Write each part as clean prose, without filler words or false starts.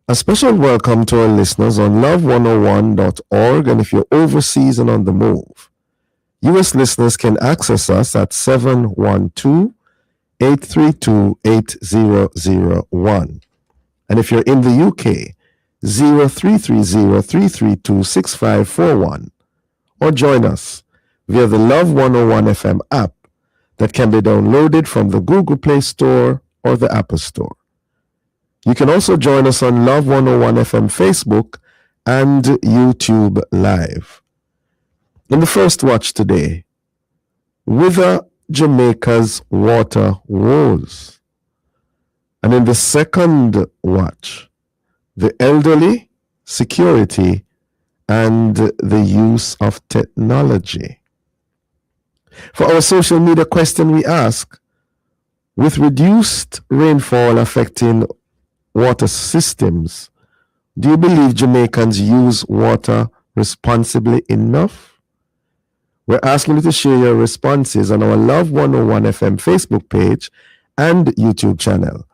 A special welcome to our listeners on love101.org, and if you're overseas and on the move, U.S. listeners can access us at 712-832-8001. And if you're in the UK, 0330-332-6541. Or join us via the Love 101 FM app that can be downloaded from the Google Play Store or the Apple Store. You can also join us on Love 101 FM Facebook and YouTube Live. In the first watch today, Whither Jamaica's Water Woes. And in the second watch, the elderly, security, and the use of technology. For our social media question, we ask, with reduced rainfall affecting water systems, do you believe Jamaicans use water responsibly enough? We're asking you to share your responses on our Love 101 FM Facebook page and YouTube channel,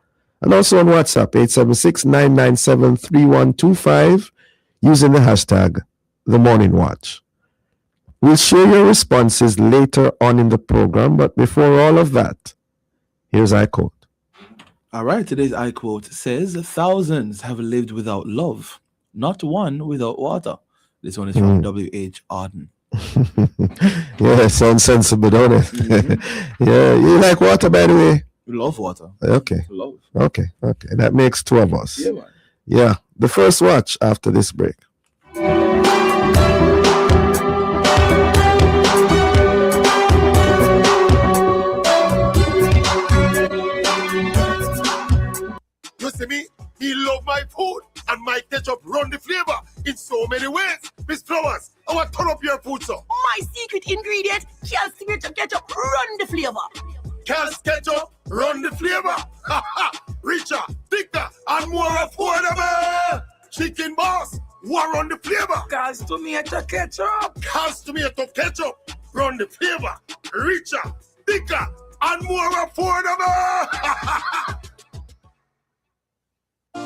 and also on WhatsApp 876-997-3125 using the hashtag The Morning Watch. We'll share your responses later on in the program, but before all of that, here's I quote. All right, today's I quote says, thousands have lived without love, not one without water. This one is from W.H. Auden. Yeah, sounds sensible, don't it? Mm-hmm. Yeah, you like water, by the way? We love water. Okay. Love. Okay. That makes two of us. Yeah, man. Yeah, the first watch after this break. You see me? He love my food and my ketchup run the flavor in so many ways. Miss Flowers, I want to turn up your food, sir. My secret ingredient, calcium ketchup run the flavor. Cal's ketchup run the flavor. Richer, thicker, and more affordable. Chicken boss, what run the flavor? Cal's tomato ketchup. Cal's tomato ketchup run the flavor. Richer, thicker, and more affordable.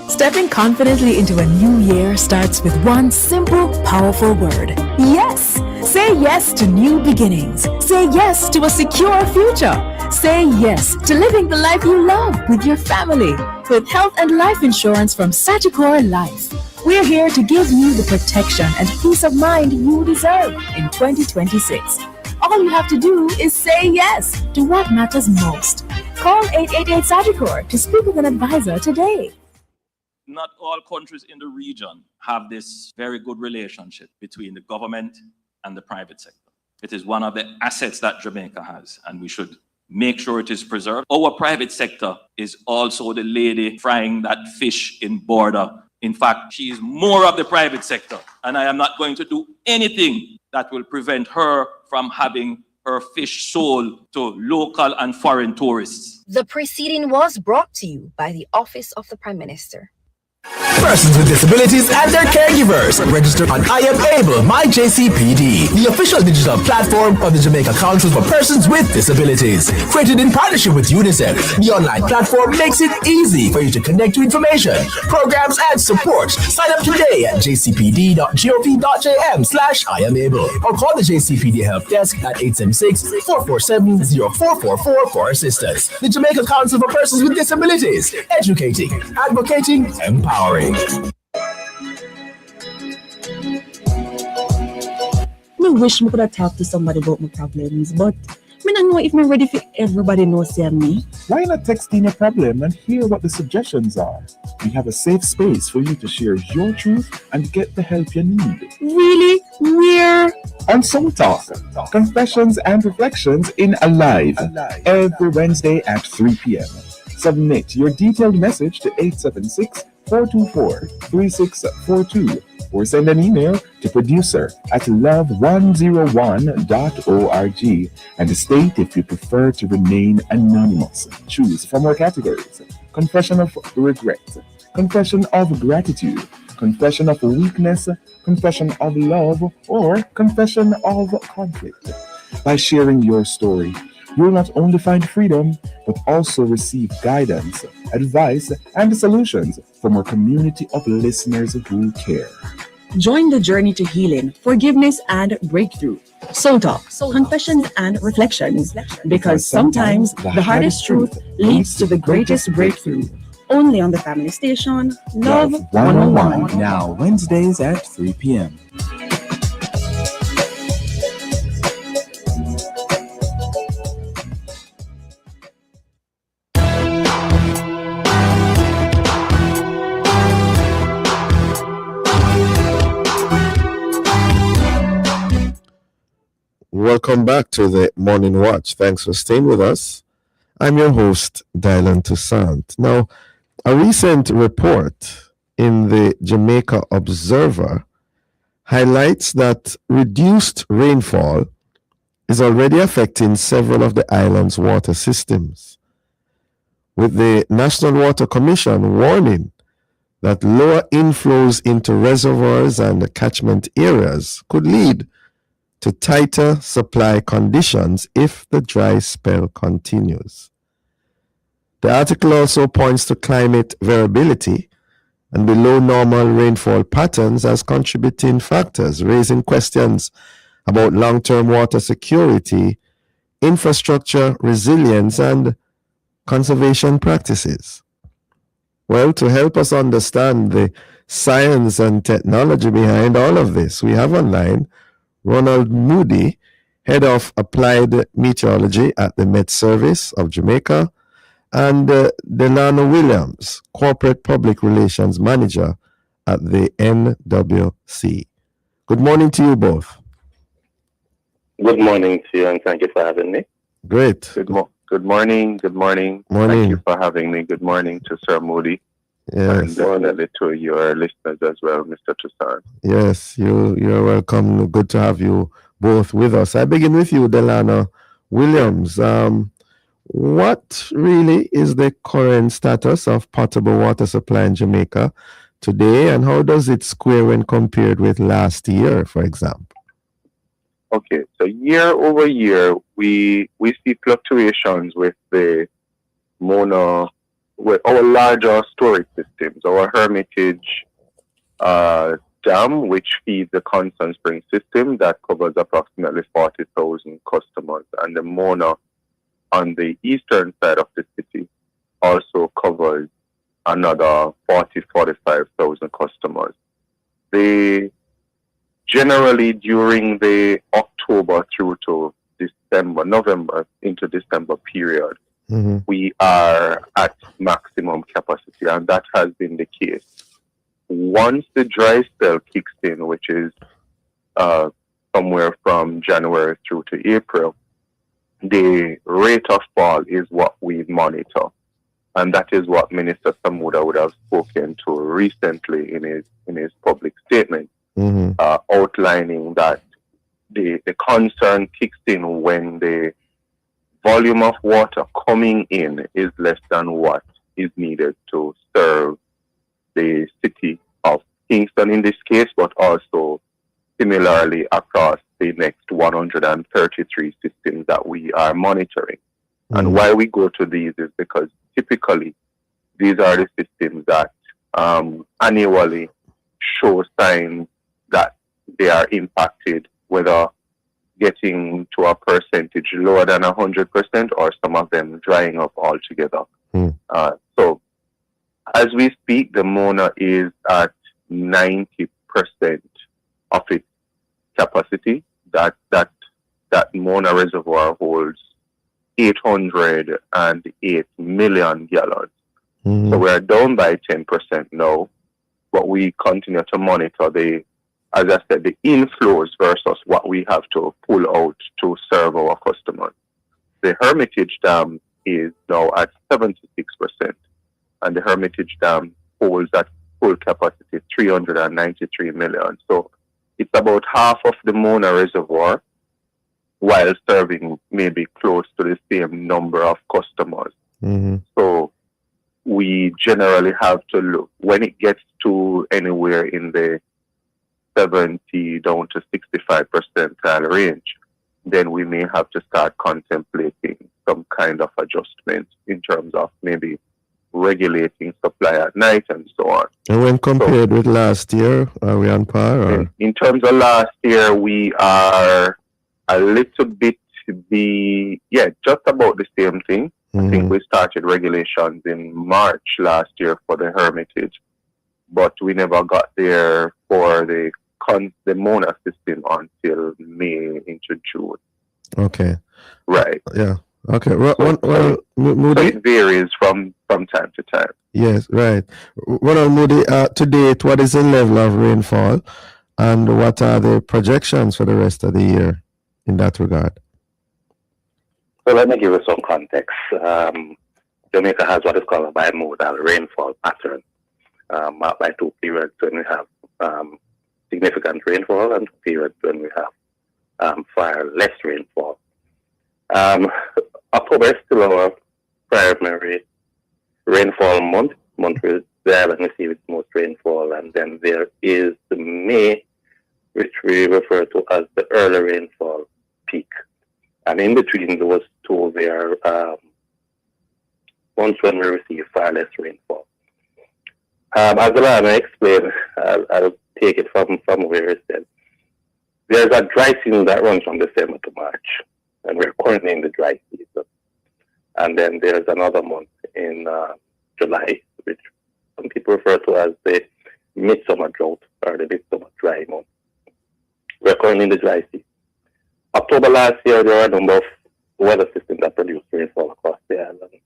Stepping confidently into a new year starts with one simple, powerful word. Yes! Say yes to new beginnings. Say yes to a secure future. Say yes to living the life you love with your family. With health and life insurance from Sagicor Life, we're here to give you the protection and peace of mind you deserve in 2026. All you have to do is say yes to what matters most. Call 888-SAGICOR to speak with an advisor today. Not all countries in the region have this very good relationship between the government and the private sector. It is one of the assets that Jamaica has, and we should make sure it is preserved. Our private sector is also the lady frying that fish in border. In fact, she is more of the private sector, and I am not going to do anything that will prevent her from having her fish sold to local and foreign tourists. The proceeding was brought to you by the Office of the Prime Minister. Persons with disabilities and their caregivers. Register on I Am Able, My JCPD, the official digital platform of the Jamaica Council for Persons with Disabilities. Created in partnership with UNICEF, the online platform makes it easy for you to connect to information, programs, and support. Sign up today at jcpd.gov.jm/IamAble or call the JCPD help desk at 876-447-0444 for assistance. The Jamaica Council for Persons with Disabilities, educating, advocating, empowering. I wish I could have talked to somebody about my problems, but I don't know if I'm ready for everybody knows me. Why not text in your problem and hear what the suggestions are? We have a safe space for you to share your truth and get the help you need. Really? Where? On Soul Talk, confessions and reflections in Alive, every Wednesday at 3 p.m. Submit your detailed message to 876-424-3642 or send an email to producer@love101.org and state if you prefer to remain anonymous. Choose from our categories: confession of regret, confession of gratitude, confession of weakness, confession of love, or confession of conflict. By sharing your story, you'll not only find freedom, but also receive guidance advice, and solutions from our community of listeners who care. Join the journey to healing, forgiveness, and breakthrough. Soul Talk, confessions, and reflections. Because sometimes the hardest truth leads to the greatest breakthrough. Only on the family station, Love 101. Now, Wednesdays at 3 p.m. Welcome back to the Morning Watch. Thanks for staying with us. I'm your host, Dylan Toussaint. Now, a recent report in the Jamaica Observer highlights that reduced rainfall is already affecting several of the island's water systems, with the National Water Commission warning that lower inflows into reservoirs and catchment areas could lead to tighter supply conditions if the dry spell continues. The article also points to climate variability and below normal rainfall patterns as contributing factors, raising questions about long-term water security, infrastructure resilience, and conservation practices. Well, to help us understand the science and technology behind all of this, we have online Ronald Moody, Head of Applied Meteorology at the Met Service of Jamaica, and Delano Williams, Corporate Public Relations Manager at the NWC. Good morning to you both. Good morning to you, and thank you for having me. Great. Good morning. Morning. Thank you for having me. Good morning to Sir Moody. Yes. And definitely to your listeners as well, Mr. Toussaint. Yes, you're welcome. Good to have you both with us. I begin with you, Delano Williams. What really is the current status of potable water supply in Jamaica today, and how does it square when compared with last year, for example? Okay, so year over year, we see fluctuations with the with our larger storage systems, our Hermitage dam, which feeds the Constant Spring system that covers approximately 40,000 customers, and the Mona on the eastern side of the city also covers another 45,000 customers. They generally during the October through to November into December period, we are at maximum capacity, and that has been the case. Once the dry spell kicks in, which is somewhere from January through to April, the rate of fall is what we monitor. And that is what Minister Samuda would have spoken to recently in his public statement, outlining that the concern kicks in when the volume of water coming in is less than what is needed to serve the city of Kingston in this case, but also similarly across the next 133 systems that we are monitoring. And why we go to these is because typically these are the systems that annually show signs that they are impacted, whether getting to a percentage lower than 100% or some of them drying up altogether. So as we speak, the Mona is at 90% of its capacity. That Mona reservoir holds 808 million gallons. So we're down by 10% now, but we continue to monitor the inflows versus what we have to pull out to serve our customers. The Hermitage Dam is now at 76%, and the Hermitage Dam holds at full capacity 393 million. So it's about half of the Mona reservoir, while serving maybe close to the same number of customers. So we generally have to look, when it gets to anywhere in the 70 down to 65 percentile range, then we may have to start contemplating some kind of adjustment in terms of maybe regulating supply at night and so on. And when compared with last year, are we on par? Or? In terms of last year, we are a little bit just about the same thing. I think we started regulations in March last year for the Hermitage, but we never got there for the Mona system until May into June. Okay. Right. Yeah. Okay. So it varies from time to time. Yes, right. Ronald Moody, to date, what is the level of rainfall and what are the projections for the rest of the year in that regard? So let me give you some context. Jamaica has what is called a bimodal rainfall pattern, marked by two periods when we have significant rainfall and two periods when we have far less rainfall. October is still our primary rainfall month where the island receives its most rainfall, and then there is the May, which we refer to as the early rainfall peak. And in between those two, there are months when we receive far less rainfall. As Alana explained, I'll take it from where it said, there's a dry season that runs from December to March, and we're currently in the dry season. And then there's another month in July, which some people refer to as the midsummer drought or the midsummer dry month. We're currently in the dry season. October last year, there were a number of weather systems that produced rainfall across the island.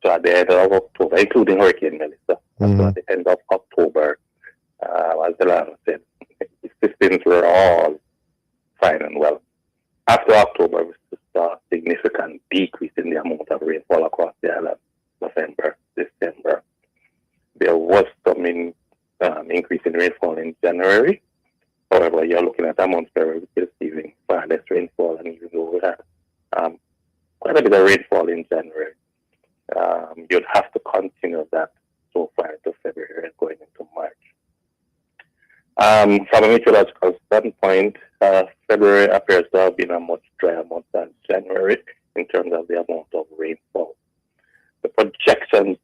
So at the end of October, including Hurricane Melissa, so at the end of October, as the land said, the systems were all fine and well. After October, we saw a significant decrease in the amount of rainfall across the island. November, December. There was some increase in rainfall in January. However, you're looking at a month where we're receiving far less rainfall, and even though we had quite a bit of rainfall in January, you'd have to continue that so far into February and going into March. From a meteorological standpoint, February appears to have been a much drier month than January in terms of the amount of rainfall. The projections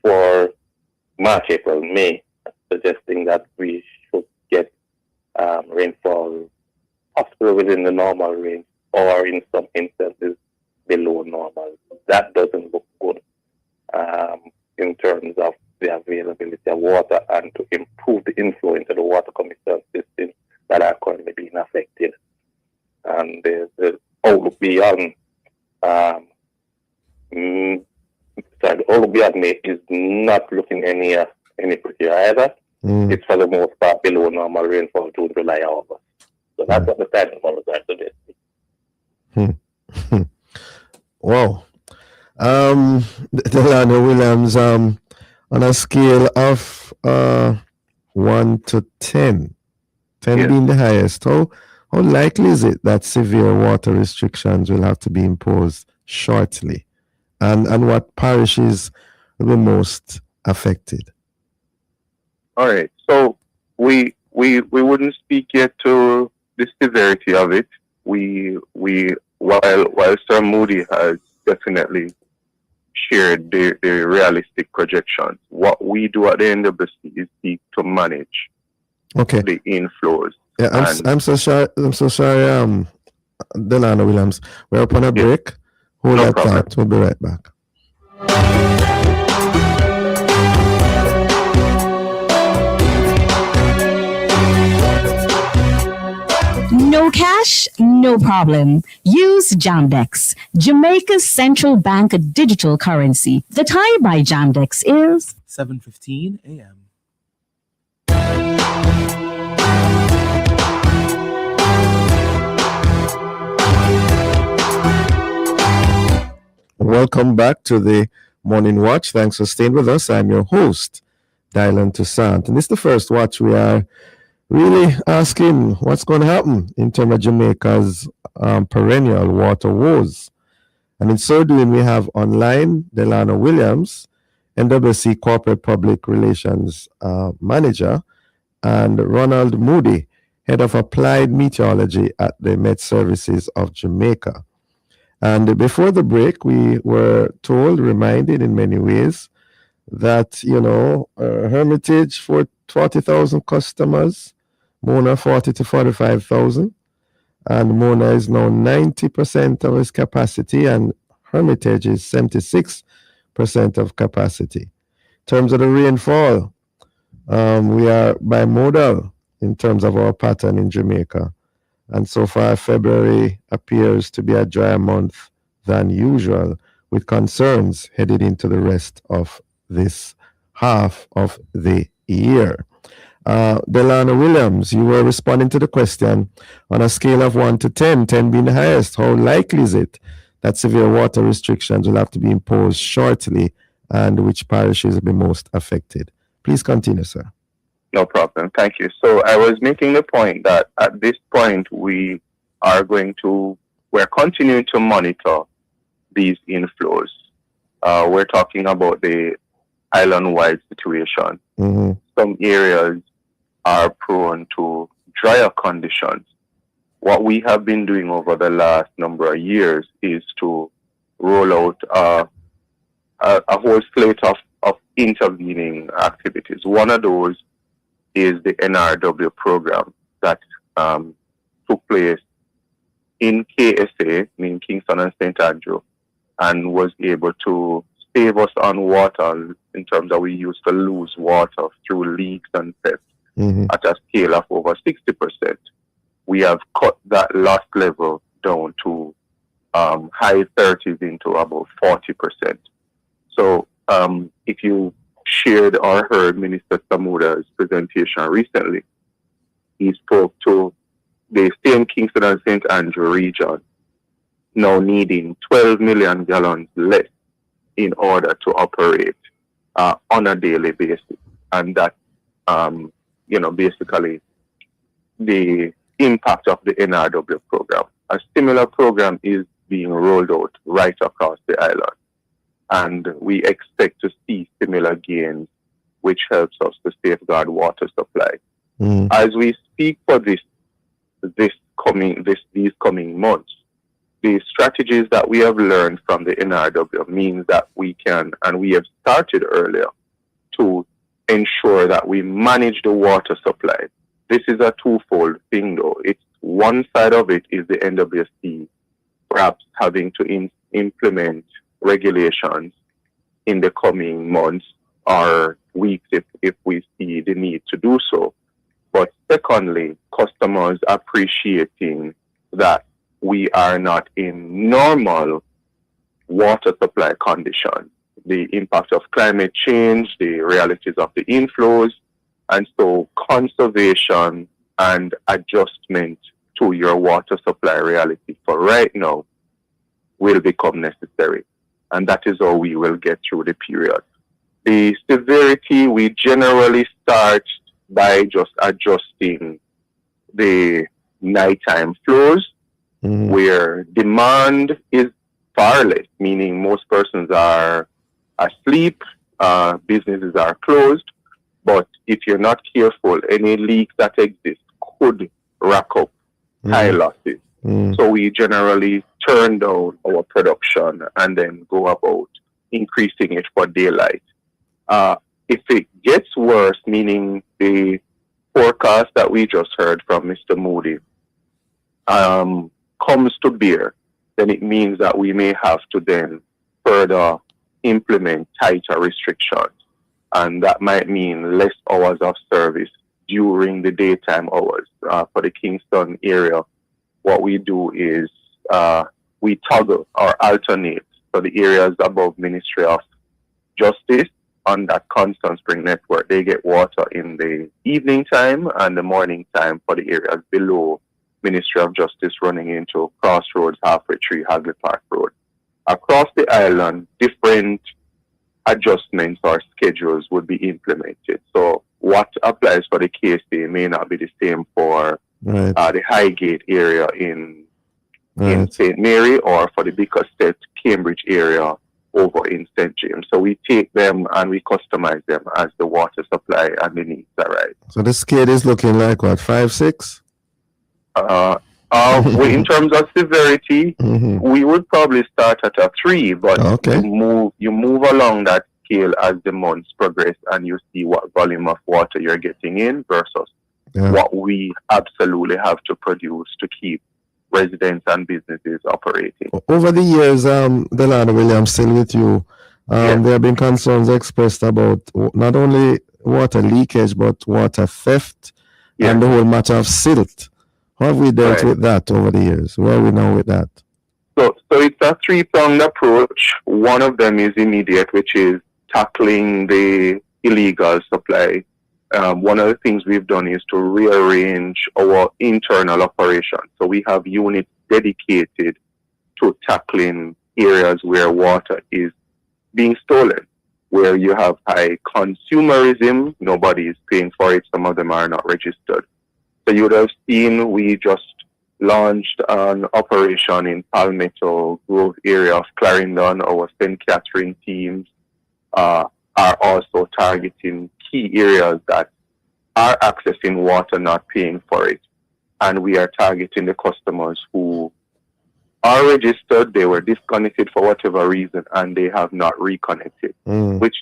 for March, April, May suggesting that we should get rainfall possibly within the normal range or in some instances below normal. That doesn't look good in terms of the availability of water and to improve the inflow into the water commission systems that are currently being affected. And the outlook beyond the outlook beyond May is not looking any prettier either. It's for the most part below normal rainfall June, July, August. So that's what the timing models are today. Wow. Delano Williams, on a scale of 1 to 10, 10 being the highest, how likely is it that severe water restrictions will have to be imposed shortly? And what parishes will be most affected? All right. So we wouldn't speak yet to the severity of it. While Sir Moody has definitely shared the realistic projections, what we do at the NWC is seek to manage the inflows. Yeah, I'm so sorry, Delano Williams. We're up on a break. Hold that thought. We'll be right back. No cash? No problem. Use Jamdex, Jamaica's central bank digital currency. The time by Jamdex is 7:15 a.m. Welcome back to the Morning Watch. Thanks for staying with us. I'm your host, Dylan Toussaint. And this is the first watch we are really asking what's going to happen in terms of Jamaica's perennial water woes. And in so doing, we have online Delano Williams, NWC Corporate Public Relations Manager, and Ronald Moody, Head of Applied Meteorology at the Met Services of Jamaica. And before the break, we were told, reminded in many ways, that, Hermitage for 40,000 customers, Mona 40 to 45,000, and Mona is now 90% of its capacity, and Hermitage is 76% of capacity. In terms of the rainfall, we are bimodal in terms of our pattern in Jamaica. And so far, February appears to be a drier month than usual, with concerns headed into the rest of this half of the year. Delana Williams, you were responding to the question on a scale of 1 to 10, 10 being the highest. How likely is it that severe water restrictions will have to be imposed shortly, and which parishes will be most affected? Please continue, sir. No problem. Thank you. So I was making the point that at this point we're continuing to monitor these inflows. We're talking about the island-wide situation. Mm-hmm. Some areas are prone to drier conditions. What we have been doing over the last number of years is to roll out a whole slate of intervening activities. One of those is the NRW program that took place in KSA, meaning Kingston and St. Andrew, and was able to save us on water in terms of we used to lose water through leaks and theft at a scale of over 60%. We have cut that loss level down to high 30s into about 40%. So if you shared or heard Minister Samuda's presentation recently, he spoke to the same Kingston and St. Andrew region now needing 12 million gallons less in order to operate on a daily basis. And that, basically the impact of the NRW program. A similar program is being rolled out right across the island. And we expect to see similar gains, which helps us to safeguard water supply. As we speak for these coming months, the strategies that we have learned from the NRW means that we can, and we have started earlier, to ensure that we manage the water supply. This is a twofold thing, though. It's one side of it is the NWC perhaps having to implement regulations in the coming months or weeks if we see the need to do so. But secondly, customers appreciating that we are not in normal water supply conditions, the impact of climate change, the realities of the inflows, and so conservation and adjustment to your water supply reality for right now will become necessary. And that is how we will get through the period. The severity, we generally start by just adjusting the nighttime flows, where demand is far less, meaning most persons are asleep, businesses are closed. But if you're not careful, any leaks that exist could rack up high losses. So we generally turn down our production and then go about increasing it for daylight. If it gets worse, meaning the forecast that we just heard from Mr. Moody comes to bear, then it means that we may have to then further implement tighter restrictions. And that might mean less hours of service during the daytime hours. For the Kingston area, what we do is we toggle or alternate. So the areas above Ministry of Justice on that Constant Spring network, they get water in the evening time and the morning time for the areas below Ministry of Justice running into Crossroads, Halfway Tree, Hagley Park Road. Across the island, different adjustments or schedules would be implemented. So what applies for the KSA may not be the same for the Highgate area in St. Mary, or for the Bickersteth, Cambridge area over in St. James. So we take them and we customize them as the water supply and the needs arise. So the scale is looking like what, 5, 6? In terms of severity, we would probably start at a 3, but you move along that scale as the months progress, and you see what volume of water you're getting in versus what we absolutely have to produce to keep residents and businesses operating. Over the years, Delano Williams, still with you, there have been concerns expressed about not only water leakage, but water theft and the whole matter of silt. How have we dealt with that over the years? Where are we now with that? So it's a 3-pronged approach. One of them is immediate, which is tackling the illegal supply. One of the things we've done is to rearrange our internal operations. So we have units dedicated to tackling areas where water is being stolen, where you have high consumerism, nobody is paying for it, some of them are not registered. So you would have seen we just launched an operation in Palmetto Grove area of Clarendon. Our St. Catherine teams are also targeting key areas that are accessing water, not paying for it. And we are targeting the customers who are registered, they were disconnected for whatever reason, and they have not reconnected, which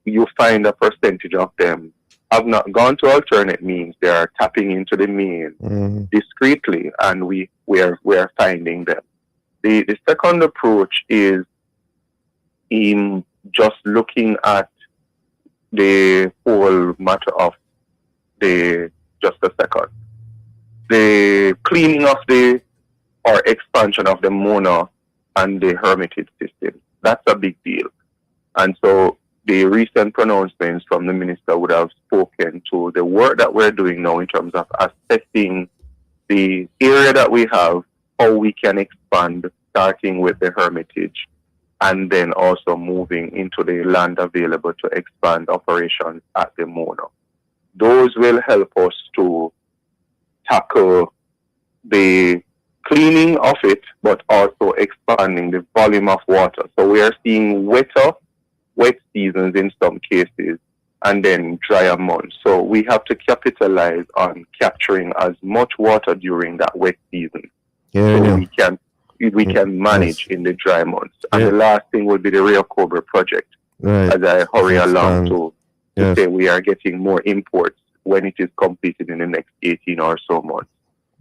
you find a percentage of them have not gone to alternate means. They are tapping into the main discreetly, and we are finding them. The second approach is in just looking at the whole matter of the cleaning of or expansion of the Mona and the Hermitage system. That's a big deal. And so the recent pronouncements from the minister would have spoken to the work that we're doing now in terms of assessing the area that we have, how we can expand, starting with the Hermitage, and then also moving into the land available to expand operations at the Mona. Those will help us to tackle the cleaning of it, but also expanding the volume of water. So we are seeing wet seasons in some cases, and then drier months. So we have to capitalize on capturing as much water during that wet season. We can manage in the dry months. And the last thing will be the Rio Cobra project. As I hurry along to say we are getting more imports when it is completed in the next 18 or so months.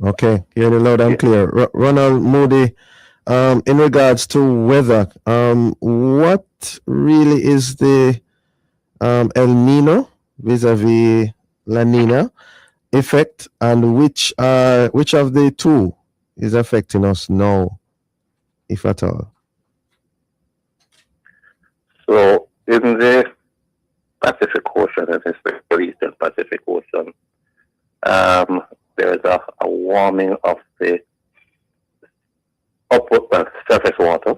Okay, hear it loud and clear. Ronald Moody, in regards to weather, what really is the El Nino vis-a-vis La Nina effect, and which of the two is affecting us now, if at all? So in the Pacific Ocean and the Eastern Pacific Ocean, there is a warming of the surface water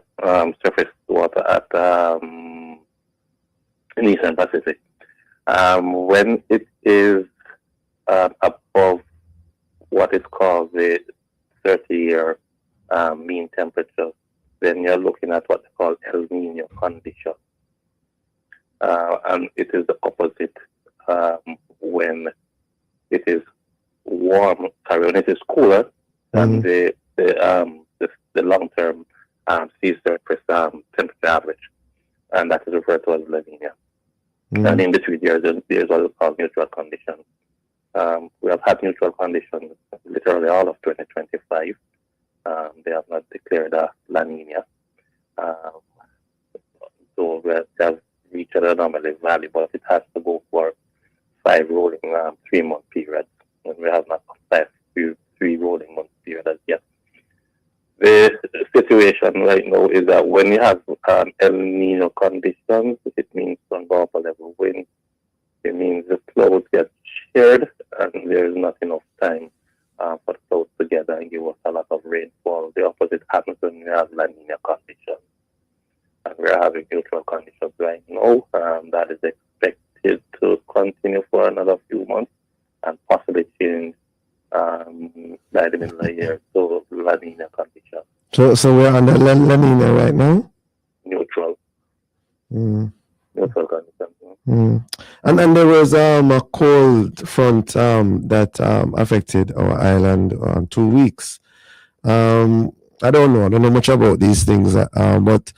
at in Eastern Pacific. When it is above what is called the 30-year mean temperature, then you're looking at what they call El Nino condition. And it is the opposite when it is warm, when it is cooler than the long-term sea surface temperature average, and that is referred to as La Nina. And in between there's what is called neutral conditions. We have had neutral conditions literally all of 2025. They have not declared a La Nina. So we have reached an anomaly value, but it has to go for 5 rolling 3-month periods. And we have not passed 3 rolling month period as yet. The situation right now is that when you have El Nino conditions, it means unbuffer level wind. It means the clouds get shared, and there is not enough time for the clouds together and give us a lot of rainfall. The opposite happens when you have La Nina conditions. And we're having neutral conditions right now. That is expected to continue for another few months and possibly change by the middle of the year to La Nina conditions. So we're under La Nina right now? Neutral. Neutral conditions. And then there was a cold front that affected our island 2 weeks. I don't know. I don't know much about these things, but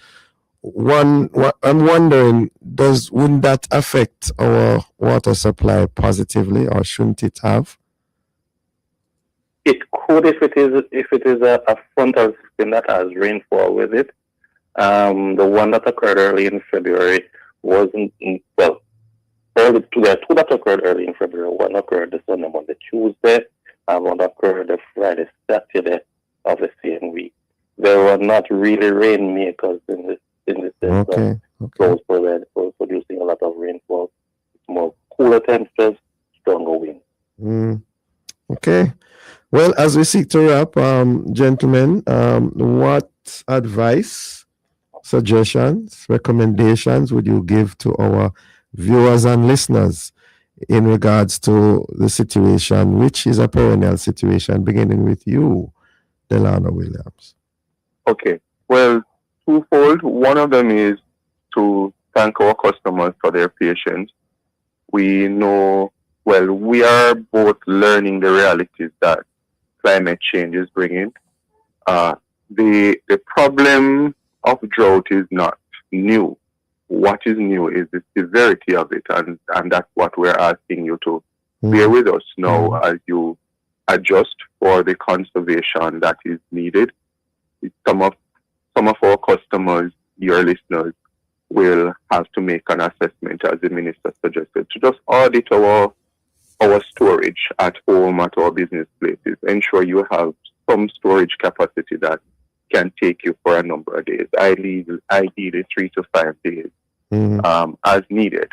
I'm wondering, wouldn't that affect our water supply positively, or shouldn't it have? It could if it is a frontal system that has rainfall with it. The one that occurred early in February wasn't well. There are two that occurred early in February. One occurred the Sunday, Monday, Tuesday, and one occurred the Friday, Saturday of the same week. They were not really rainmakers in the sense Okay. of those producing a lot of rainfall. It's more cooler temperatures, stronger winds. Okay. Well, as we seek to wrap, gentlemen, what advice, suggestions, recommendations would you give to our viewers and listeners in regards to the situation, which is a perennial situation, beginning with you, Delano Williams? Okay. Well, twofold. One of them is to thank our customers for their patience. We know, well, we are both learning the realities that climate change is bringing. The problem of drought is not new. What is new is the severity of it, and that's what we're asking you to bear with us now as you adjust for the conservation that is needed. Some of our customers, your listeners, will have to make an assessment, as the minister suggested, to just audit our storage at home, at our business places. Ensure you have some storage capacity that can take you for a number of days, ideally 3 to 5 days, as needed.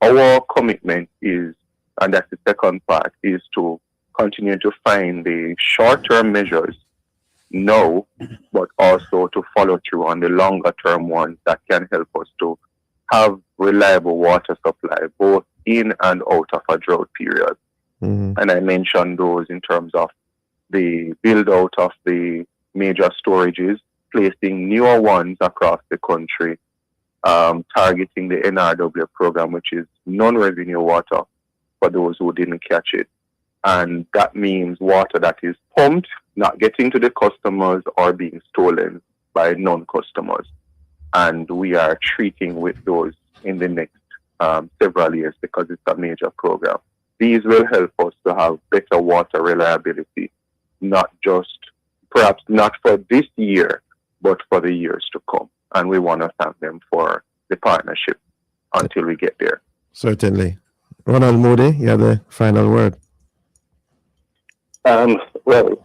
Our commitment is, and that's the second part, is to continue to find the short-term measures now, but also to follow through on the longer-term ones that can help us to have reliable water supply, both in and out of a drought period. And I mentioned those in terms of the build-out of the major storages, placing newer ones across the country, targeting the NRW program, which is non-revenue water for those who didn't catch it. And that means water that is pumped, not getting to the customers or being stolen by non-customers. And we are treating with those in the next several years because it's a major program. These will help us to have better water reliability, not just, perhaps not for this year, but for the years to come. And we want to thank them for the partnership until we get there. Certainly. Ronald Moody, you have the final word. Well,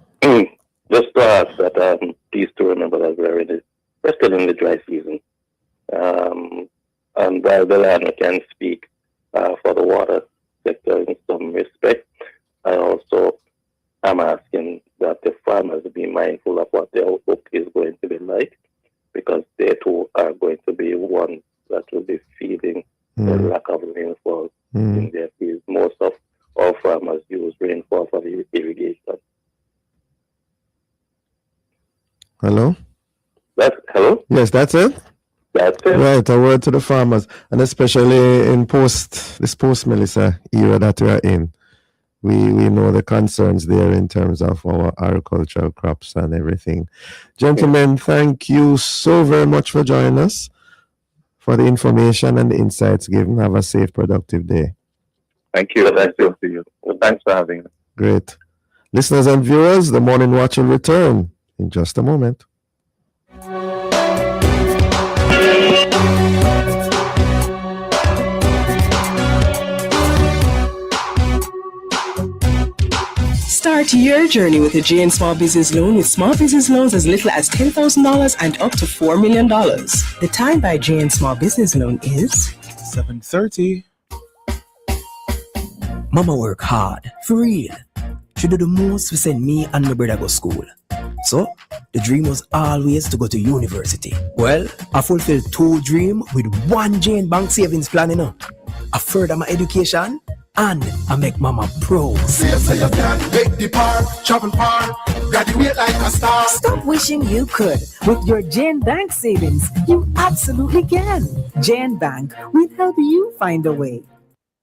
just to ask that please to remember that we're still in the dry season. And while the land can speak for the water sector in some respect, I also am asking that the farmers be mindful of what their outlook is going to be like, because they too are going to be ones that will be feeling the lack of rainfall in their fields. Most of our farmers use rainfall for the irrigation. Hello? Hello? Yes, that's it? That's it. Right, a word to the farmers, and especially in this post-Melissa era that we are in. We know the concerns there in terms of our agricultural crops and everything. Gentlemen, thank you so very much for joining us, for the information and the insights given. Have a safe, productive day. Thank you. Thank you. Thanks for having us. Great. Listeners and viewers, the Morning Watch will return in just a moment. Start your journey with a JN Small Business Loan with small business loans as little as $10,000 and up to $4 million. The time by JN Small Business Loan is 7:30. Mama work hard, for real. She do the most to send me and my brother go school. So, the dream was always to go to university. Well, I fulfilled 2 dreams with 1 Jane Bank savings plan, you know. I further my education and I make mama proud. Say you can make the park, travel park, graduate like a star. Stop wishing you could. With your Jane Bank savings, you absolutely can. Jane Bank will help you find a way.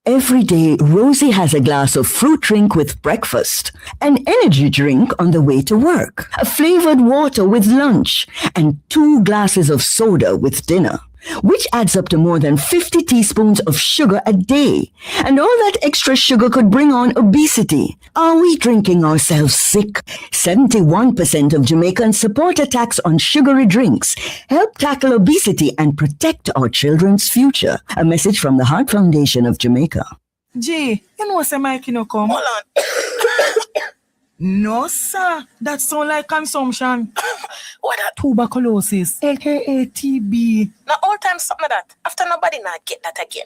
Every day, Rosie has a glass of fruit drink with breakfast, an energy drink on the way to work, a flavored water with lunch, and 2 glasses of soda with dinner, which adds up to more than 50 teaspoons of sugar a day. And all that extra sugar could bring on obesity. Are we drinking ourselves sick? 71% of Jamaicans support a tax on sugary drinks. Help tackle obesity and protect our children's future. A message from the Heart Foundation of Jamaica. Gee, you know say Mike no come. Hold on. No, sir. That sound like consumption. What that? Tuberculosis, aka TB. Now all time something like that. After nobody now get that again.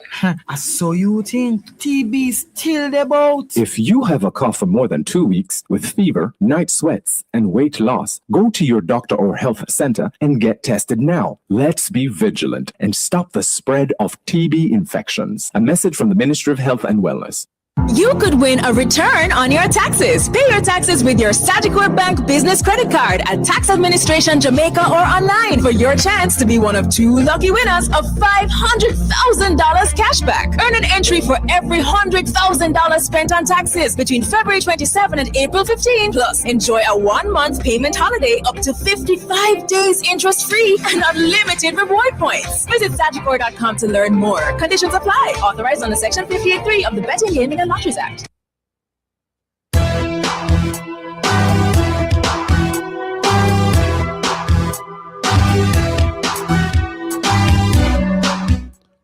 So you think TB still the boat? If you have a cough for more than 2 weeks with fever, night sweats, and weight loss, go to your doctor or health center and get tested now. Let's be vigilant and stop the spread of TB infections. A message from the Ministry of Health and Wellness. You could win a return on your taxes. Pay your taxes with your Sagicor Bank business credit card at Tax Administration Jamaica or online for your chance to be one of 2 lucky winners of $500,000 cashback. Earn an entry for every $100,000 spent on taxes between February 27 and April 15. Plus, enjoy a 1-month payment holiday up to 55 days interest-free and unlimited reward points. Visit Sagicor.com to learn more. Conditions apply. Authorized under Section 58.3 of the Betting, Gaming and Lotteries Act.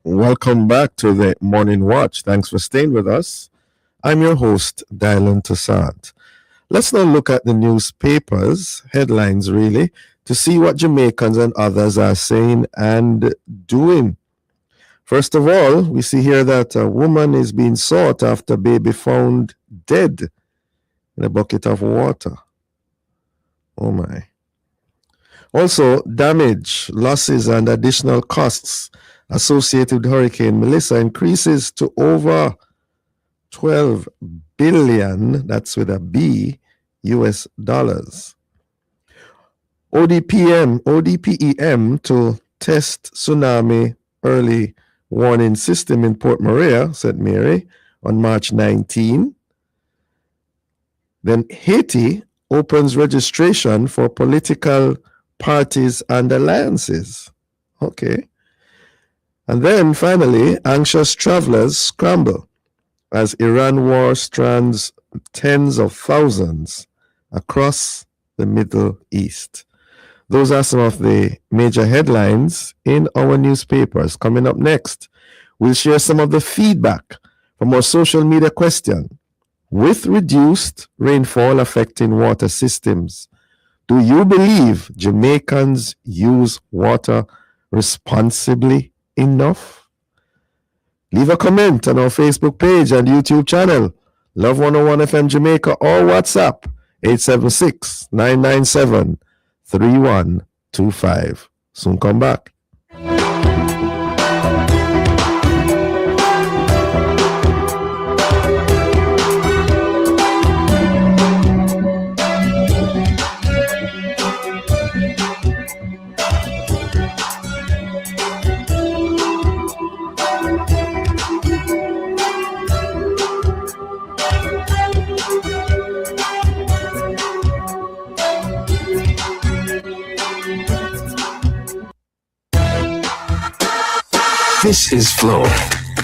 Welcome back to the Morning Watch. Thanks for staying with us. I'm your host, Dylan Toussaint. Let's now look at the newspapers, headlines really, to see what Jamaicans and others are saying and doing. First of all, we see here that a woman is being sought after baby found dead in a bucket of water. Oh my. Also, damage, losses, and additional costs associated with Hurricane Melissa increases to over 12 billion, that's with a B, US dollars. ODPEM to test tsunami early warning system in Port Maria, St. Mary, on March 19. Then Haiti opens registration for political parties and alliances. Okay. And then finally, anxious travelers scramble as Iran war strands tens of thousands across the Middle East. Those are some of the major headlines in our newspapers. Coming up next, we'll share some of the feedback from our social media question. With reduced rainfall affecting water systems, do you believe Jamaicans use water responsibly enough? Leave a comment on our Facebook page and YouTube channel, Love 101 FM Jamaica, or WhatsApp 876-997-3125. Soon come back. This is Flow,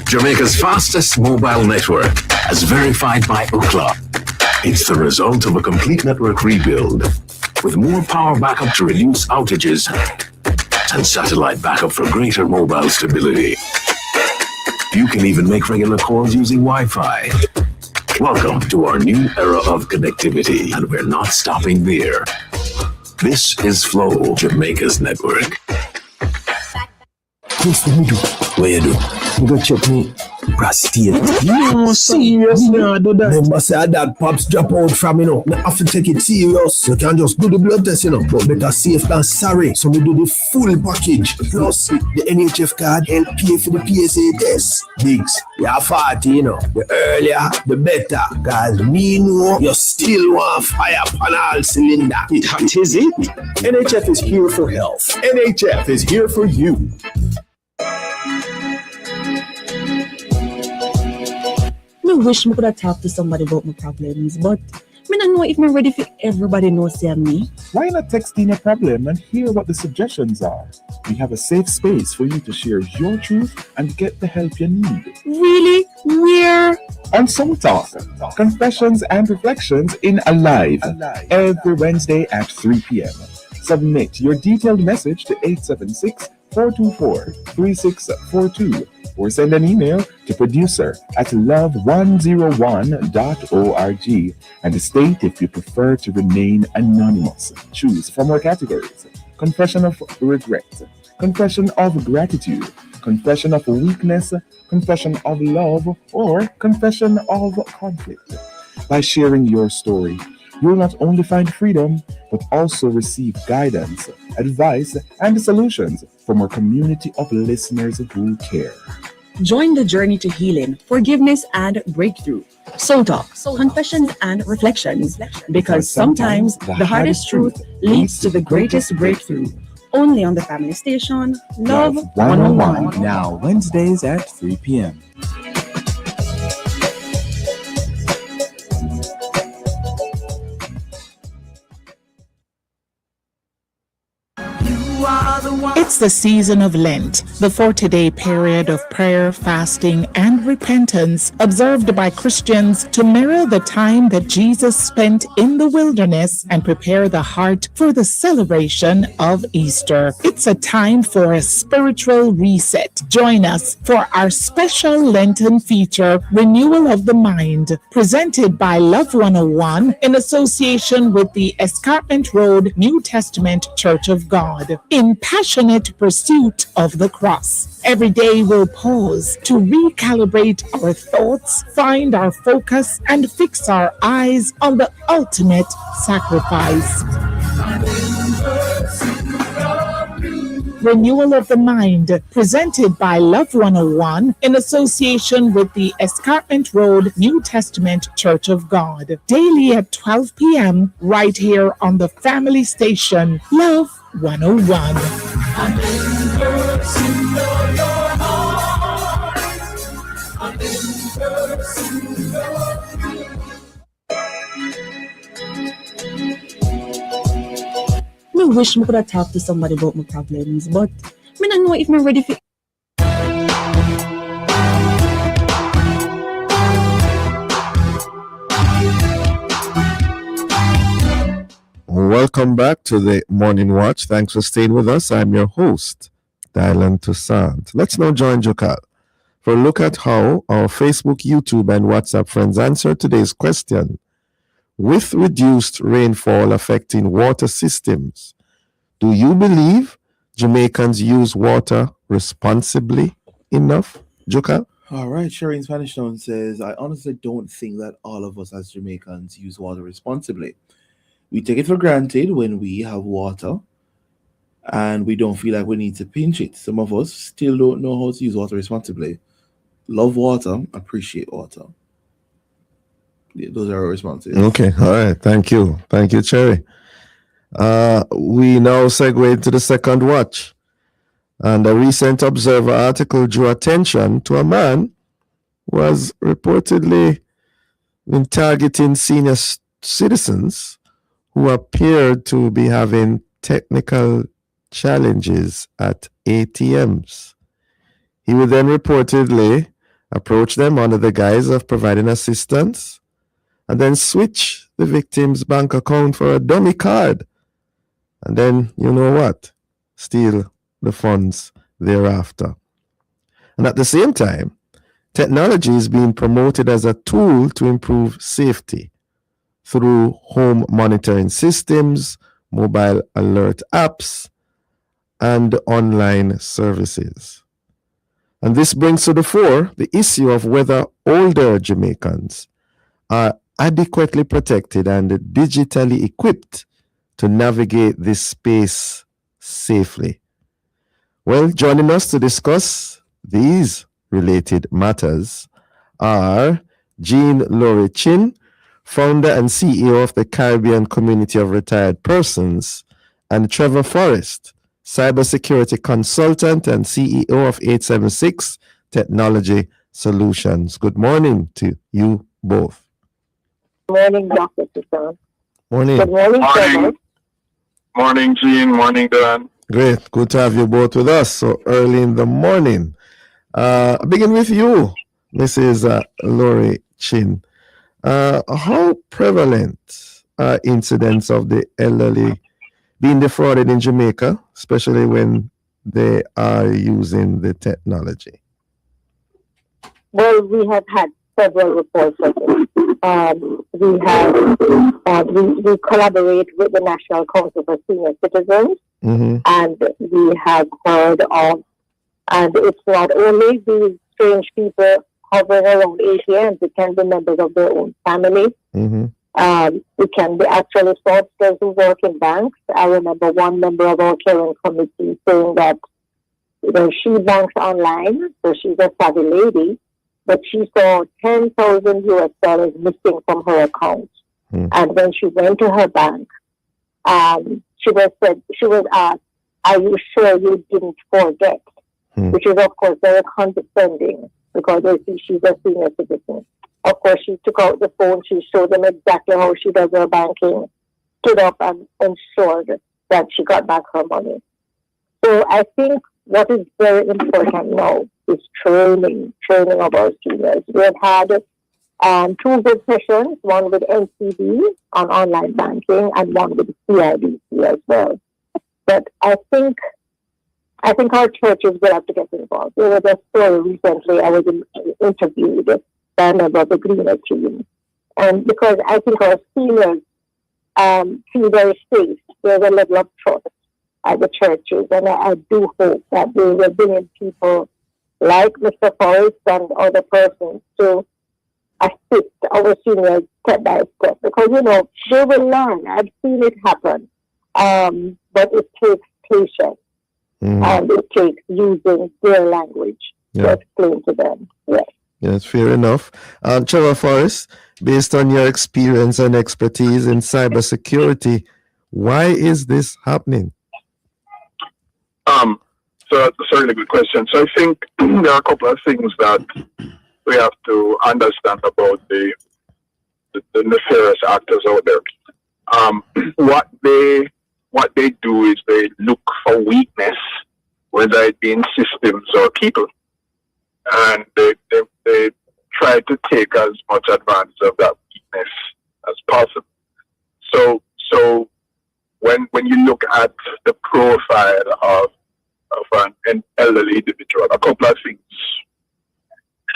Jamaica's fastest mobile network, as verified by Ookla. It's the result of a complete network rebuild, with more power backup to reduce outages and satellite backup for greater mobile stability. You can even make regular calls using Wi-Fi. Welcome to our new era of connectivity, and we're not stopping there. This is Flow, Jamaica's network. Yes, what me do? What you do? You go check me prostate. No, serious. No, do that. Remember say that pops drop out from, you have to take it serious. You can't just do the blood test, but better safe than sorry. So we do the full package. Plus the NHF card and pay for the PSA test. Bigs, you are 40, the earlier, the better. Cause me know you still want fire on all cylinder. That is it. NHF is here for health. NHF is here for you. wish I could have talked to somebody about my problems, but I don't know if I'm ready for everybody knows say me. Why not text in your problem and hear what the suggestions are? We have a safe space for you to share your truth and get the help you need. Really? Where? On Soul Talk, confessions and reflections in Alive, every Wednesday at 3 p.m. Submit your detailed message to 876-424-3642 or send an email to producer@love101.org and state if you prefer to remain anonymous. Choose from our categories: confession of regret, confession of gratitude, confession of weakness, confession of love, or confession of conflict. By sharing your story, you'll not only find freedom, but also receive guidance, advice, and solutions from our community of listeners who care. Join the journey to healing, forgiveness, and breakthrough. Soul Talk, confessions and reflections, because sometimes the hardest truth leads to the greatest breakthrough. Only on the family station, Love 101. Now, Wednesdays at 3 p.m. It's the season of Lent, the 40-day period of prayer, fasting, and repentance observed by Christians to mirror the time that Jesus spent in the wilderness and prepare the heart for the celebration of Easter. It's a time for a spiritual reset. Join us for our special Lenten feature, Renewal of the Mind, presented by Love 101 in association with the Escarpment Road New Testament Church of God, in passionate pursuit of the cross. Every day we'll pause to recalibrate our thoughts, find our focus, and fix our eyes on the ultimate sacrifice. Renewal of the Mind, presented by Love 101 in association with the Escarpment Road New Testament Church of God. Daily at 12 p.m. right here on the family station, Love 101. I wish I could have talked to somebody about my problems, but I don't know if I'm ready for. Welcome back to the Morning Watch. Thanks for staying with us. I'm your host, Dylan Toussaint. Let's now join Jokal for a look at how our Facebook, YouTube, and WhatsApp friends answer today's question. With reduced rainfall affecting water systems, do you believe Jamaicans use water responsibly enough? Jokal? All right, Sherry Spanish Town says, I honestly don't think that all of us as Jamaicans use water responsibly. We take it for granted when we have water and we don't feel like we need to pinch it. Some of us still don't know how to use water responsibly. Love water, appreciate water. Yeah, those are our responses. Okay, all right. Thank you. Thank you, Cherry. We now segue into the second watch. And a recent Observer article drew attention to a man who was reportedly been targeting senior citizens who appeared to be having technical challenges at ATMs. He would then reportedly approach them under the guise of providing assistance and then switch the victim's bank account for a dummy card. And then, you know what? Steal the funds thereafter. And at the same time, technology is being promoted as a tool to improve safety through home monitoring systems, mobile alert apps, and online services. And this brings to the fore the issue of whether older Jamaicans are adequately protected and digitally equipped to navigate this space safely. Well, joining us to discuss these related matters are Jean Laurie Chin, founder and CEO of the Caribbean Community of Retired Persons, and Trevor Forrest, cybersecurity consultant and CEO of 876 Technology Solutions. Good morning to you both. Morning, Dr. Toussaint. Morning. Good morning, Trevor. Morning, Gene. Morning, Dan. Great. Good to have you both with us so early in the morning. I begin with you, Mrs. Lori Chin. How prevalent are incidents of the elderly being defrauded in Jamaica, especially when they are using the technology? Well, we have had several reports of it. We collaborate with the National Council for Senior Citizens, and we have heard of, and it's not only these strange people hovering around ATMs, it can be members of their own family. It can be actually fraudsters who work in banks. I remember one member of our clearing committee saying that she banks online, so she's a savvy lady, but she saw $10,000 US missing from her account. And when she went to her bank, she was asked, "Are you sure you didn't forget?" Which is, of course, very condescending because they see she's a senior citizen. Of course, she took out the phone, she showed them exactly how she does her banking, stood up and ensured that she got back her money. So I think what is very important now is training of our seniors. We have had 2 good sessions, one with NCB on online banking and one with CIBC as well. But I think our churches will have to get involved. There was a story recently, I was interviewed by a member of the Greener team. And because I think our seniors feel very safe, there's a level of trust at the churches. And I do hope that we will bring in people like Mr. Forrest and other persons to assist our seniors step by step. Because, they will learn. I've seen it happen. But it takes patience. And it takes using their language to explain to them. Yes. Yes, fair enough. Trevor Forrest, based on your experience and expertise in cybersecurity, why is this happening? So that's a certainly good question. So I think there are a couple of things that we have to understand about the nefarious actors out there. What they do is they look for weakness, whether it be in systems or people, and they try to take as much advantage of that weakness as possible. So when you look at the profile of an elderly individual, a couple of things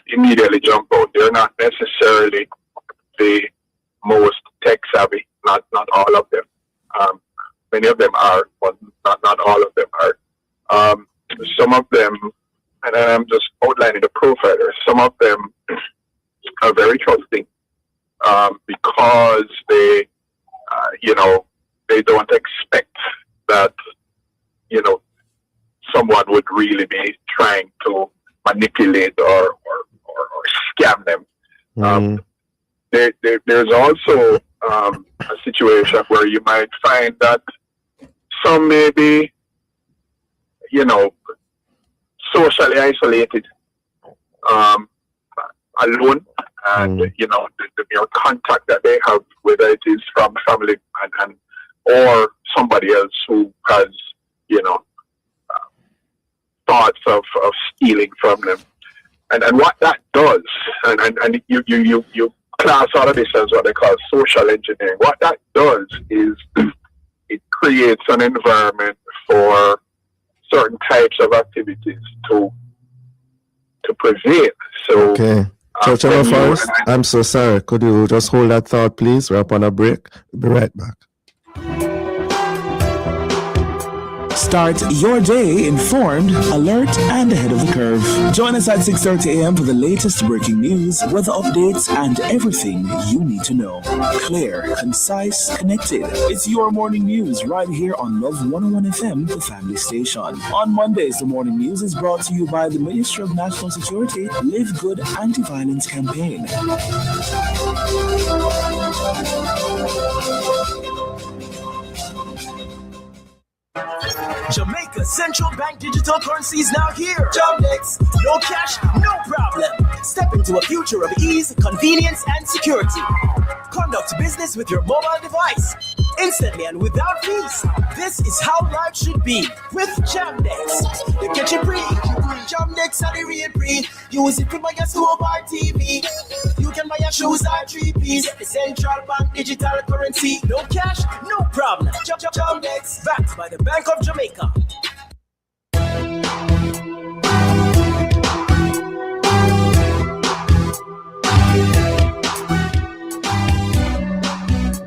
immediately jump out. They're not necessarily the most tech savvy, not all of them. Many of them are, but not all of them are. Some of them, and I'm just outlining the profilers, some of them are very trusting because they don't expect that, someone would really be trying to manipulate or scam them. There's also a situation where you might find that some may be, socially isolated, alone, and the mere contact that they have, whether it is from family and or somebody else who has, thoughts of stealing from them, and what that does, and you class all of this as what they call social engineering. What that does is it creates an environment for certain types of activities to prevail. So, okay. Trevor Forrest, I'm so sorry. Could you just hold that thought, please? We're up on a break. We'll be right back. Start your day informed, alert, and ahead of the curve. Join us at 6:30 a.m. for the latest breaking news, weather updates, and everything you need to know. Clear, concise, connected. It's your morning news right here on Love 101 FM, the family station. On Mondays, the morning news is brought to you by the Ministry of National Security Live Good Anti-Violence Campaign. Jamaica's central bank digital currency is now here. Jamdex, no cash, no problem. Step into a future of ease, convenience, and security. Conduct business with your mobile device instantly and without fees. This is how life should be with Jamdex. You catch it free. Jamdex are the real breed. Use it to buy your stove or TV. You can buy your shoes or 3-piece. The central bank digital currency. No cash, no problem. Jamdex, backed by the Bank of Jamaica.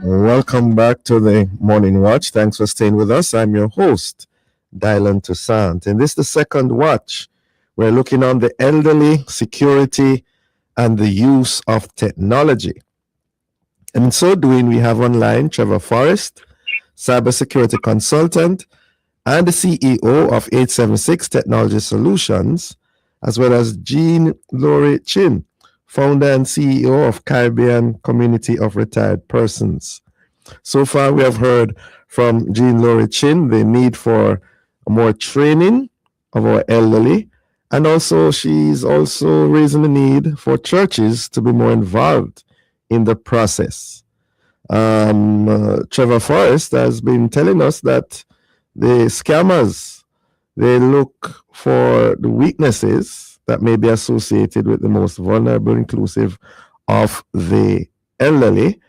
Welcome back to the Morning Watch. Thanks for staying with us. I'm your host, Dylan Toussaint. And this is the second watch. We're looking on the elderly, security, and the use of technology. And in so doing, we have online Trevor Forrest, cybersecurity consultant, and the CEO of 876 Technology Solutions, as well as Jean Laurie Chin, founder and CEO of Caribbean Community of Retired Persons. So far, we have heard from Jean Laurie Chin the need for more training of our elderly, and also she's also raising the need for churches to be more involved in the process. Trevor Forrest has been telling us that the scammers, they look for the weaknesses that may be associated with the most vulnerable, inclusive of the elderly,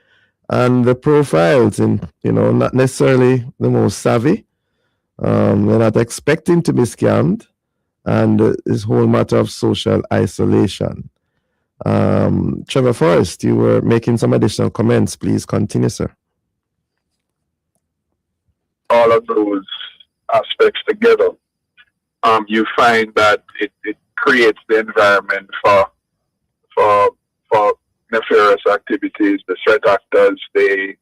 and the profiles, in not necessarily the most savvy. They're not expecting to be scammed, and this whole matter of social isolation. Trevor Forrest, you were making some additional comments. Please continue, sir. All of those aspects together, you find that it creates the environment for nefarious activities. The threat actors, they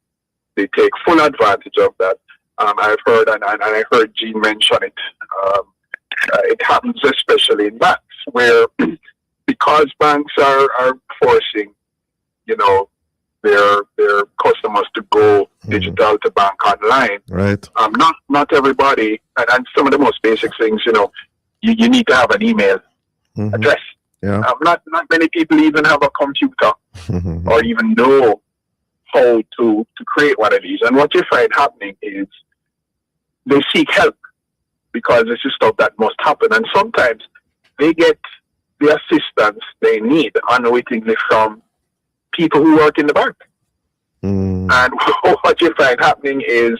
take full advantage of that. I've heard, and I heard Jean mention it. It happens especially in banks, where because banks are forcing, their customers to go digital to bank online. Right. Not everybody, and some of the most basic things, you need to have an email address. Yeah. Not many people even have a computer or even know how to create one of these. And what you find happening is they seek help because this is stuff that must happen. And sometimes they get the assistance they need unwittingly from people who work in the bank. And what you find happening is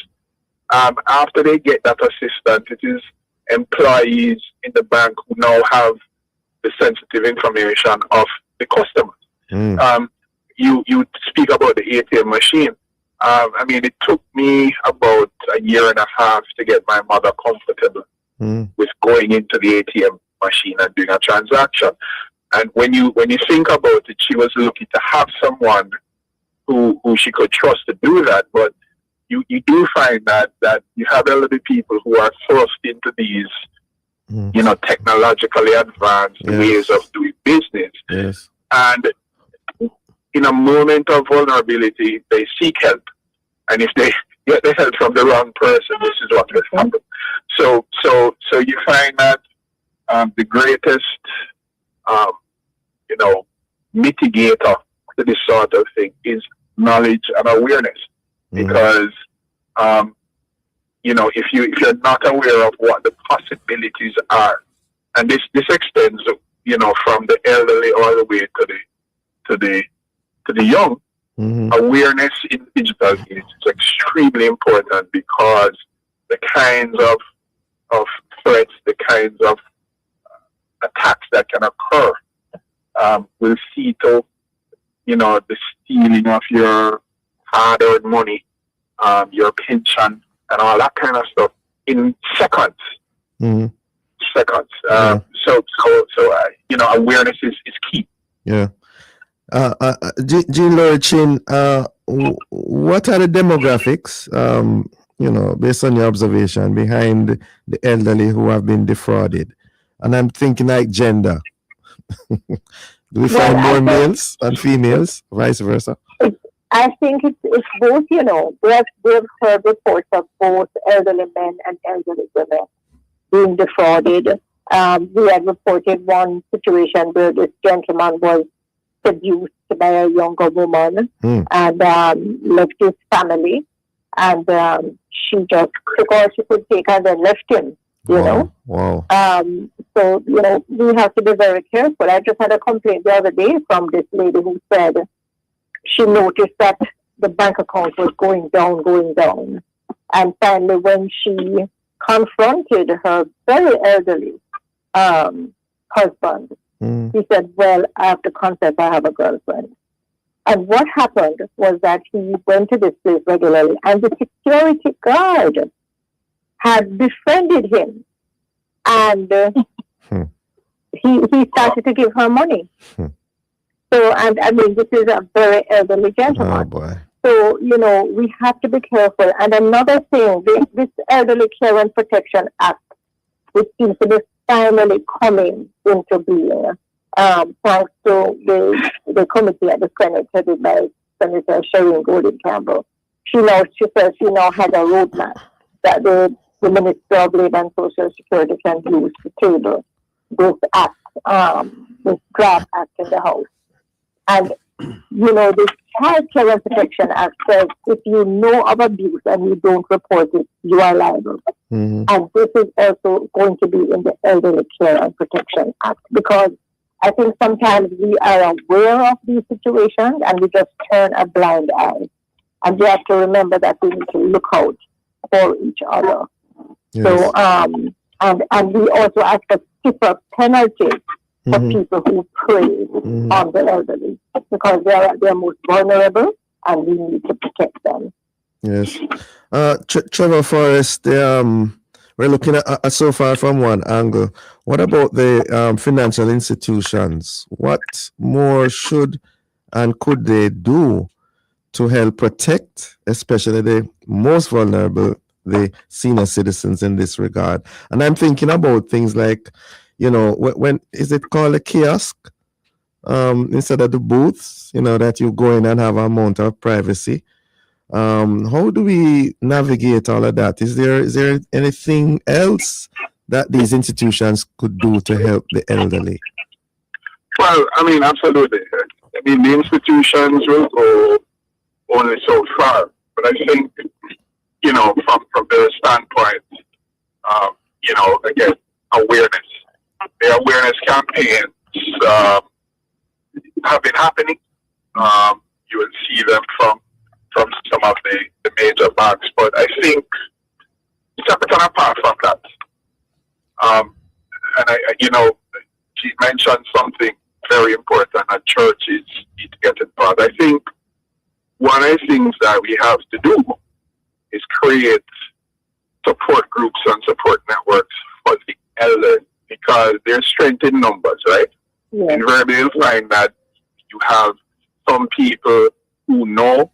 after they get that assistance, it is employees in the bank who now have the sensitive information of the customers. You speak about the ATM machine. It took me about a year and a half to get my mother comfortable with going into the ATM machine and doing a transaction. And when you think about it, she was lucky to have someone who she could trust to do that. But you do find that you have elderly people who are thrust into these technologically advanced ways of doing business. Yes. And in a moment of vulnerability, they seek help. And if they get the help from the wrong person, this is what will happen. So you find that the greatest, mitigator to this sort of thing is knowledge and awareness. Because, if you're not aware of what the possibilities are, and this extends, from the elderly all the way to the young, awareness in digital age is extremely important because the kinds of threats, the kinds of attacks that can occur will see to, the stealing of your hard-earned money, your pension, and all that kind of stuff in seconds. Seconds. So awareness is key. Yeah. Jean Laurie Chin, what are the demographics, based on your observation, behind the elderly who have been defrauded? And I'm thinking like gender. Do we find more males and females, vice versa? I think it's both, you know. We've heard reports of both elderly men and elderly women being defrauded. We had reported one situation where this gentleman was seduced by a younger woman and left his family, and she just took all she could take and then left him. You know. Wow. So you know we have to be very careful. I just had a complaint the other day from this lady who said she noticed that the bank account was going down, and finally when she confronted her very elderly husband, he said, "Well, I have to confess I have a girlfriend." And what happened was that he went to this place regularly, and the security guard had befriended him, and he started to give her money. So, and I mean, this is a very elderly gentleman. Oh boy. So, you know, we have to be careful. And another thing, this Elderly Care and Protection Act, which seems to be finally coming into being, thanks to the committee at the Senate headed by Senator Shireen Golden Campbell. She says she now has a roadmap that the Minister of Labor and Social Security can use to table this act, this draft act in the House. And, you know, the Child Care and Protection Act says if you know of abuse and you don't report it, you are liable. And this is also going to be in the Elderly Care and Protection Act, because I think sometimes we are aware of these situations and we just turn a blind eye. And we have to remember that we need to look out for each other. Yes. So, and we also ask for stiffer penalties for people who prey on the elderly, because they're most vulnerable and we need to protect them. Yes. Trevor Forrest, we're looking at so far from one angle. What about the financial institutions? What more should and could they do to help protect, especially the most vulnerable, the senior citizens in this regard? And I'm thinking about things like, you know, when is it called a kiosk instead of the booths, you know, that you go in and have an amount of privacy. How do we navigate all of that? Is there anything else that these institutions could do to help the elderly? Well, I mean, absolutely. I mean, the institutions will go only so far, but I think, you know, from their standpoint, you know, again, awareness. The awareness campaigns have been happening. You will see them from some of the major banks, but I think separate and apart from that, and I you know, she mentioned something very important that churches need to get involved. I think one of the things that we have to do is create support groups and support networks for the elderly, because there's strength in numbers, right? Yeah. Invariably, you'll find that you have some people who know,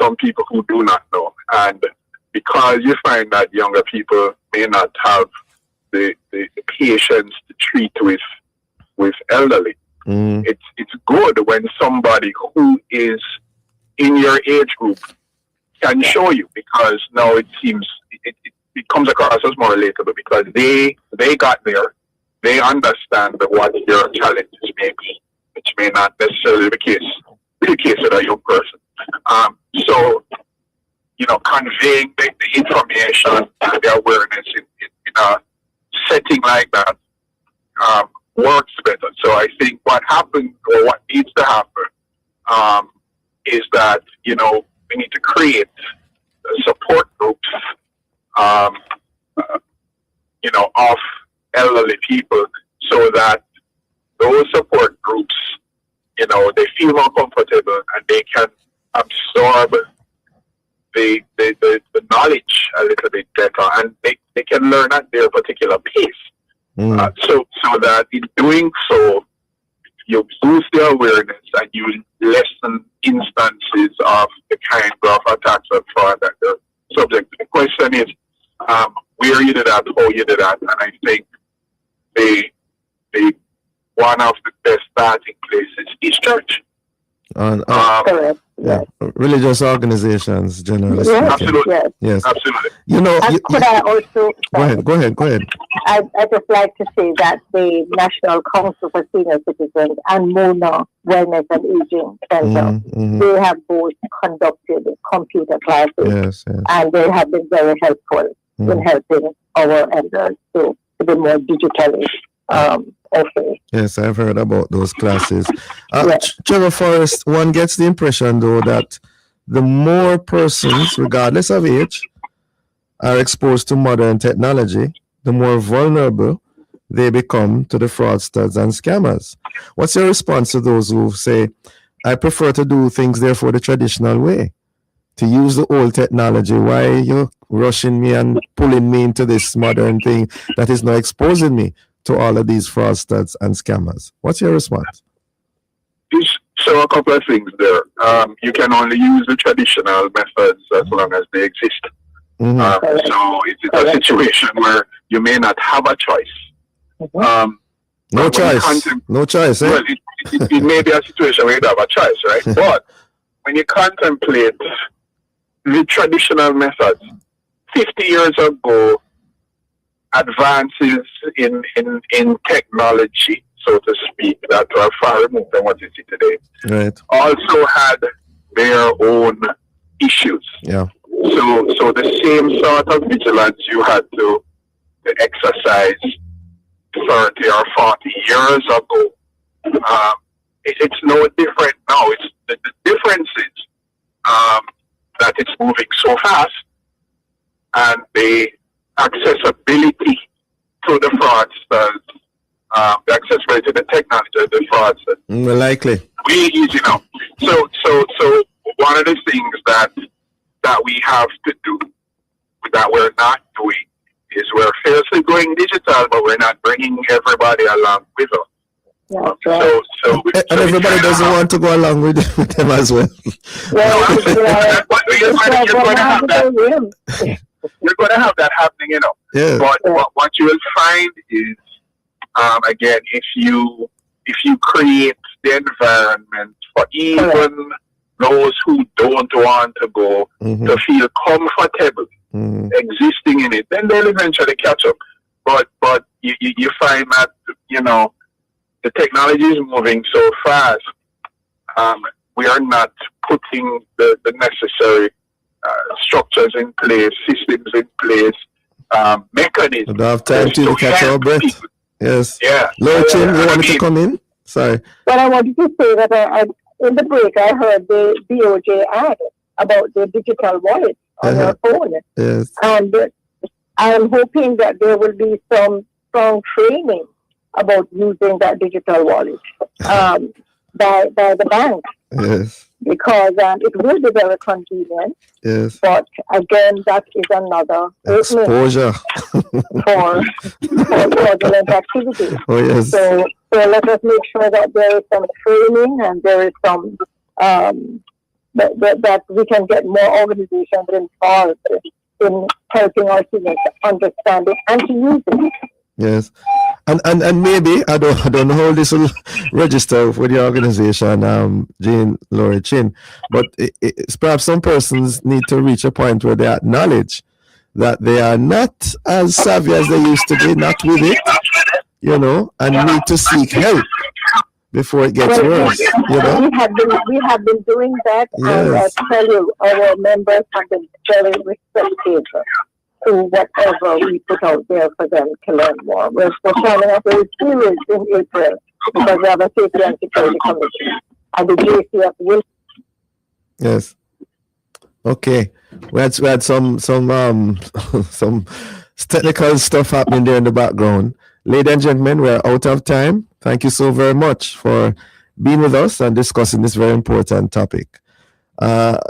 some people who do not know. And because you find that younger people may not have the patience to treat with elderly, it's good when somebody who is in your age group can show you, because now it seems it comes across as more relatable, because they got there, they understand what your challenges may be, which may not necessarily be the case with a young person. So, you know, conveying the information and the awareness in a setting like that works better. So I think what happens, or what needs to happen, is that, you know, we need to create support groups, you know, of elderly people, so that those support groups, you know, they feel more comfortable and they can absorb the knowledge a little bit better, and they can learn at their particular pace. So that in doing so, you boost the awareness and you lessen instances of the kind of attacks and fraud that they're subject to. The question is where you did that, how you did that, and I think the one of the best starting places is church. Correct. Religious organizations, generally Yes, speaking. absolutely. Yes. Yes. Absolutely. You know, And could I also go ahead. I just like to say that the National Council for Senior Citizens and Mona Wellness and Aging Center, they have both conducted computer classes, Yes. and they have been very helpful in helping our elders to be more digitally okay. Yes, I've heard about those classes. Trevor Forrest, one gets the impression, though, that the more persons, regardless of age, are exposed to modern technology, the more vulnerable they become to the fraudsters and scammers. What's your response to those who say, I prefer to do things, therefore, the traditional way, to use the old technology? Why are you rushing me and pulling me into this modern thing that is now exposing me to all of these fraudsters and scammers? What's your response? So a couple of things there. You can only use the traditional methods as long as they exist. So it's a situation where you may not have a choice. No choice. Eh? Well, it may be a situation where you don't have a choice, right? But when you contemplate the traditional methods, 50 years ago, advances in technology, so to speak, that are far removed from what you see today, right, also had their own issues. Yeah. So the same sort of vigilance you had to exercise 30 or 40 years ago, it's no different now. The difference is that it's moving so fast, and the accessibility to the fraudsters, the accessibility to the technology, the fraudsters, likely really easy now. So one of the things that we have to do, that we're not doing, is we're fiercely going digital, but we're not bringing everybody along with us. And everybody doesn't want to go along with them as well. You're going to have that happening, you know. Yeah. But what you will find is, again, if you create the environment for even those who don't want to go to feel comfortable existing in it, then they'll eventually catch up. But you find that, you know, the technology is moving so fast. We are not putting the necessary structures in place, systems in place, mechanisms. We don't have time to catch our breath. Yes. Yeah. Lord Chin, you wanted to come in? Sorry. Well, I wanted to say that in the break, I heard the DOJ ad about the digital wallet on your phone. Yes. And I'm hoping that there will be some strong training about using that digital wallet by the bank. Yes. Because it will be very convenient. Yes. But again, that is another exposure for fraudulent activity. Oh, yes. So let us make sure that there is some training and there is some that we can get more organizations involved in helping our students understand it and to use it. Yes, and maybe I don't know how this will register with the organization, Jean Laurie Chin, but it's perhaps some persons need to reach a point where they acknowledge that they are not as savvy as they used to be, not with it, you know, and need to seek help before it gets worse. You know, we have been doing that, and I tell you, our members have been very receptive to whatever we put out there for them to learn more. We're planning a whole series in April because we have a safety and security committee, and the JCF will. Yes. Okay. We had some some technical stuff happening there in the background. Ladies and gentlemen, we're out of time. Thank you so very much for being with us and discussing this very important topic.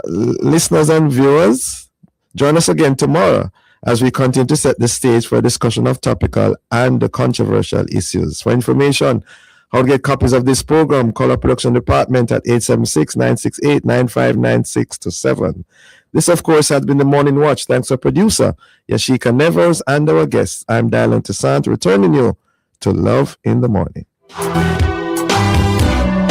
Listeners and viewers, join us again tomorrow as we continue to set the stage for a discussion of topical and the controversial issues. For information, how to get copies of this program, call our production department at 876-968-9596-7. This, of course, has been the Morning Watch. Thanks to producer Yashika Nevers and our guests. I'm Dylan Toussaint, returning you to Love in the Morning.